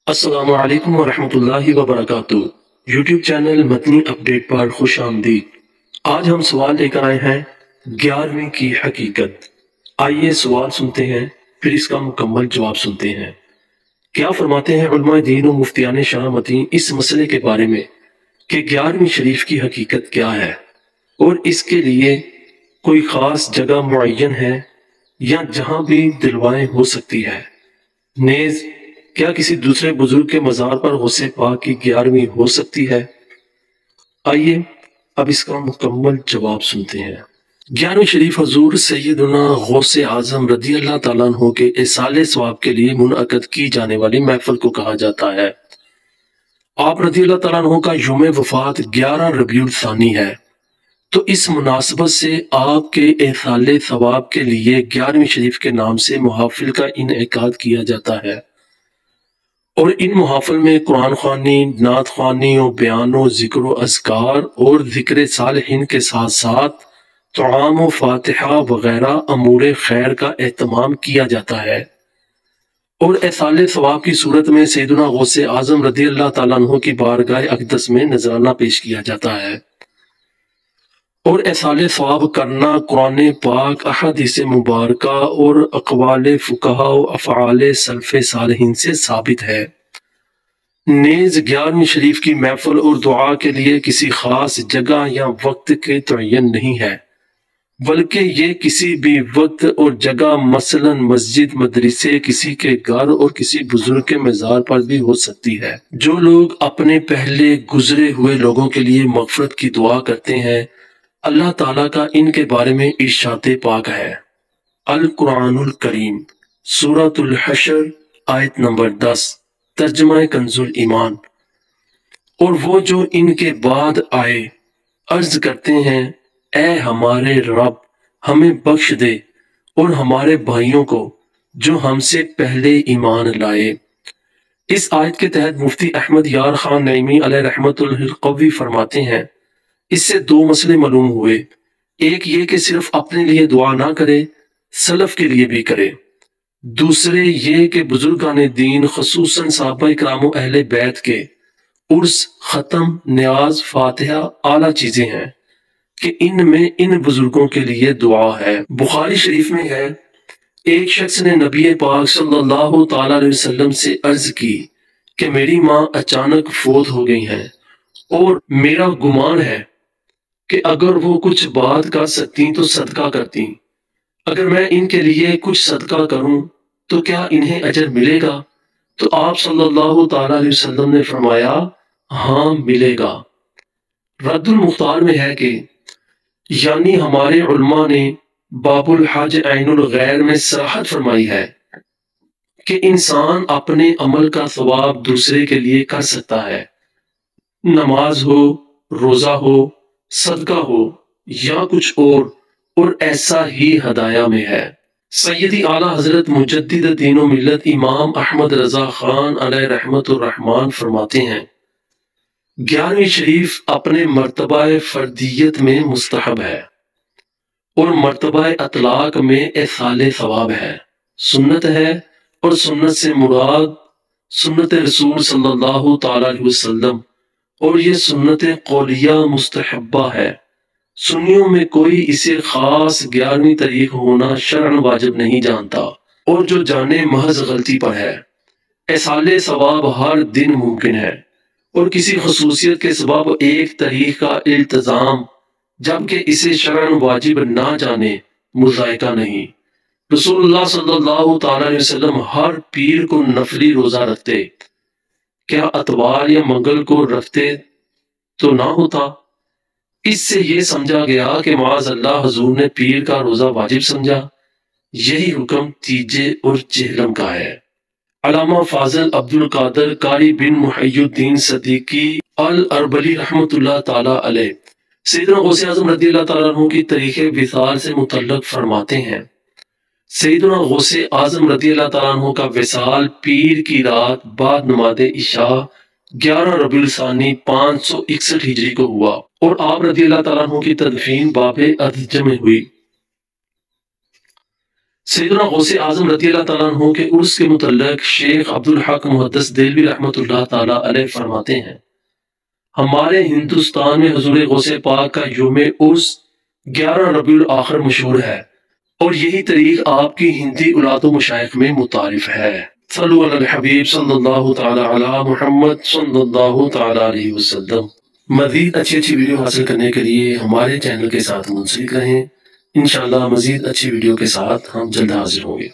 السلام علیکم ورحمۃ اللہ وبرکاتہ۔ یوٹیوب چینل مدنی اپڈیٹ پر خوش آمدید۔ آج ہم سوال لے کر آئے ہیں 11ویں کی حقیقت۔ آئیے سوال سنتے ہیں، پھر اس کا مکمل جواب سنتے ہیں۔ کیا فرماتے ہیں علماء دین و مفتیان شرع مدین اس مسئلے کے بارے میں کہ 11ویں شریف کی حقیقت کیا ہے اور اس کے لیے کوئی خاص جگہ معین ہے یا جہاں بھی دلوائیں ہو سکتی ہے؟ نیز کیا کسی دوسرے بزرگ کے مزار پر غوث پاک کی 11ویں ہو سکتی ہے؟ آئیے اب اس کا مکمل جواب سنتے ہیں۔ 11ویں شریف حضور سیدنا غوث اعظم رضی اللہ تعالیٰ عنہ کے ایصال ثواب کے لیے منعقد کی جانے والی محفل کو کہا جاتا ہے۔ آپ رضی اللہ تعالیٰ عنہ کا یوم وفات 11 ربیع الثانی ہے، تو اس مناسبت سے آپ کے ایصال ثواب کے لیے 11ویں شریف کے نام سے محافل کا انعقاد کیا جاتا ہے، اور ان محافل میں قرآن خوانی، نعت خوانی و بیان و ذکر و اذکار اور ذکر صالحین کے ساتھ ساتھ طعام و فاتحہ وغیرہ امور خیر کا اہتمام کیا جاتا ہے، اور ایصال ثواب کی صورت میں سیدنا غوث اعظم رضی اللہ تعالیٰ عنہ کی بارگاہ اقدس میں نذرانہ پیش کیا جاتا ہے، اور ایصال ثواب کرنا قرآن پاک، احادیث مبارکہ اور اقوال فقہا و افعال سلف صالحین سے ثابت ہے۔ نیز 11ویں شریف کی محفل اور دعا کے لیے کسی خاص جگہ یا وقت کے تعین نہیں ہے، بلکہ یہ کسی بھی وقت اور جگہ مثلا مسجد، مدرسے، کسی کے گھر اور کسی بزرگ کے مزار پر بھی ہو سکتی ہے۔ جو لوگ اپنے پہلے گزرے ہوئے لوگوں کے لیے مغفرت کی دعا کرتے ہیں، اللہ تعالیٰ کا ان کے بارے میں ارشاد پاک ہے۔ القرآن الکریم، سورۃ الحشر، آیت نمبر 10، ترجمہ کنز ایمان۔ اور وہ جو ان کے بعد آئے عرض کرتے ہیں، اے ہمارے رب ہمیں بخش دے اور ہمارے بھائیوں کو جو ہم سے پہلے ایمان لائے۔ اس آیت کے تحت مفتی احمد یار خان نعیمی علیہ رحمت القوی فرماتے ہیں، اس سے دو مسئلے معلوم ہوئے۔ ایک یہ کہ صرف اپنے لیے دعا نہ کرے، سلف کے لیے بھی کرے۔ دوسرے یہ کہ بزرگان دین خصوصاً صحابہ کرام و اہل بیت کے عرس، ختم، نیاز، فاتحہ اعلیٰ چیزیں ہیں کہ ان میں ان بزرگوں کے لیے دعا ہے۔ بخاری شریف میں ہے، ایک شخص نے نبی پاک صلی اللہ تعالیٰ علیہ وسلم سے عرض کی کہ میری ماں اچانک فوت ہو گئی ہیں اور میرا گمان ہے کہ اگر وہ کچھ بات کر سکتیں تو صدقہ کرتیں۔ اگر میں ان کے لیے کچھ صدقہ کروں تو کیا انہیں اجر ملے گا؟ تو آپ صلی اللہ تعالیٰ علیہ وسلم نے فرمایا، ہاں ملے گا۔ رد المختار میں ہے کہ یعنی ہمارے علماء نے باب الحج عین الغیر میں صراحت فرمائی ہے کہ انسان اپنے عمل کا ثواب دوسرے کے لیے کر سکتا ہے، نماز ہو، روزہ ہو، صدقہ ہو یا کچھ اور ایسا ہی ہدایہ میں ہے۔ سیدی اعلیٰ حضرت مجدد دین و ملت امام احمد رضا خان علیہ رحمت الرحمن فرماتے ہیں، 11ویں شریف اپنے مرتبہ فردیت میں مستحب ہے اور مرتبہ اطلاق میں ایصال ثواب ہے، سنت ہے، اور سنت سے مراد سنت رسول صلی اللہ تعالیٰ علیہ وسلم، اور یہ سنت قولیہ مستحبہ ہے۔ سنیوں میں کوئی اسے خاص 11ویں تاریخ ہونا شرعاً واجب نہیں جانتا، اور جو جانے محض غلطی پر ہے۔ ایصال ثواب ہر دن ممکن ہے، اور کسی خصوصیت کے سبب ایک تاریخ کا التزام جبکہ اسے شرعاً واجب نہ جانے مضائقہ نہیں۔ رسول اللہ صلی اللہ تعالیٰ علیہ وسلم ہر پیر کو نفلی روزہ رکھتے، کیا اتوار یا منگل کو رکھتے تو نہ ہوتا؟ اس سے یہ سمجھا گیا کہ معاذ اللہ حضور نے پیر کا روزہ واجب سمجھا۔ یہی حکم تیجے اور چہلم کا ہے۔ علامہ فاضل عبد القادر قاری بن محی الدین صدیقی الاربلی رحمۃ اللہ تعالیٰ علیہ سیدنا غوث اعظم رضی اللہ تعالیٰ عنہ کی تاریخ وصال سے متعلق فرماتے ہیں، سیدنا غوث اعظم رضی اللہ تعالیٰ عنہ کا وصال پیر کی رات بعد نماز عشاء 11 ربیع الثانی 561 ہجری کو ہوا، اور آپ رضی اللہ تعالیٰ عنہ کی تدفین باب ادجم میں ہوئی۔ سیدنا غوث اعظم رضی اللہ تعالیٰ عنہ کے عرس کے متعلق شیخ عبدالحق محدث دہلوی رحمۃ اللہ تعالیٰ علیہ فرماتے ہیں، ہمارے ہندوستان میں حضور غوث پاک کا یوم عرس 11 ربیع الاخر مشہور ہے، اور یہی تاریخ آپ کی ہندی اولاد و مشائخ میں متعارف ہے۔ صلو علی الحبیب صلی اللہ تعالی علی محمد صلی اللہ تعالی علیہ وسلم۔ مزید اچھی ویڈیو حاصل کرنے کے لیے ہمارے چینل کے ساتھ منسلک رہیں۔ انشاءاللہ مزید اچھی ویڈیو کے ساتھ ہم جلد حاضر ہوں گے۔